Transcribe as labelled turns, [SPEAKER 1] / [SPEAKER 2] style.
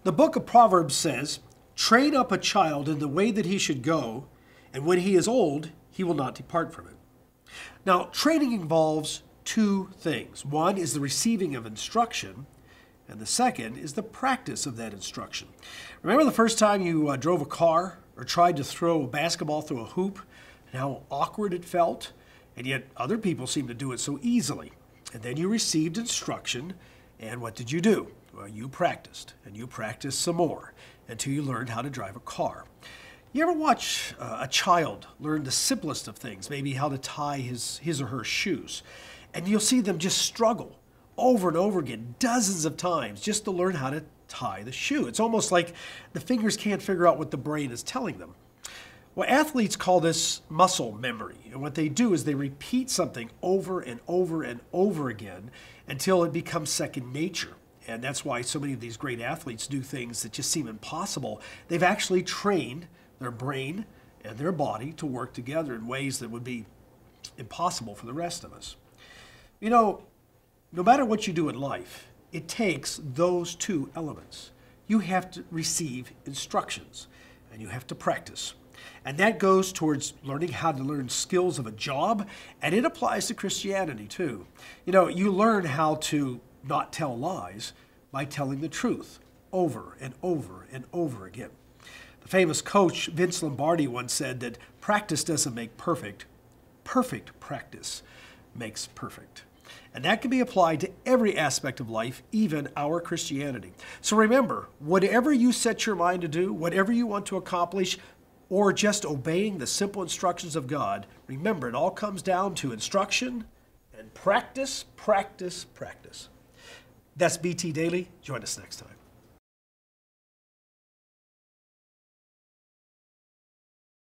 [SPEAKER 1] The book of Proverbs says, "Train up a child in the way that he should go, and when he is old, he will not depart from it." Now, training involves two things. One is the receiving of instruction, and the second is the practice of that instruction. Remember the first time you drove a car or tried to throw a basketball through a hoop, and how awkward it felt? And yet other people seem to do it so easily. And then you received instruction, and what did you do? Well, you practiced, and you practiced some more until you learned how to drive a car. You ever watch a child learn the simplest of things, maybe how to tie his or her shoes, and you'll see them just struggle over and over again, dozens of times, just to learn how to tie the shoe. It's almost like the fingers can't figure out what the brain is telling them. Well, athletes call this muscle memory, and what they do is they repeat something over and over and over again until it becomes second nature. And that's why so many of these great athletes do things that just seem impossible. They've actually trained their brain and their body to work together in ways that would be impossible for the rest of us. You know, no matter what you do in life, it takes those two elements. You have to receive instructions, and you have to practice. And that goes towards learning how to learn skills of a job, and it applies to Christianity too. You know, you learn how to not tell lies by telling the truth over and over and over again. The famous coach Vince Lombardi once said that practice doesn't make perfect, perfect practice makes perfect. And that can be applied to every aspect of life, even our Christianity. So remember, whatever you set your mind to do, whatever you want to accomplish, or just obeying the simple instructions of God, remember, it all comes down to instruction and practice, practice, practice. That's BT Daily. Join us next time.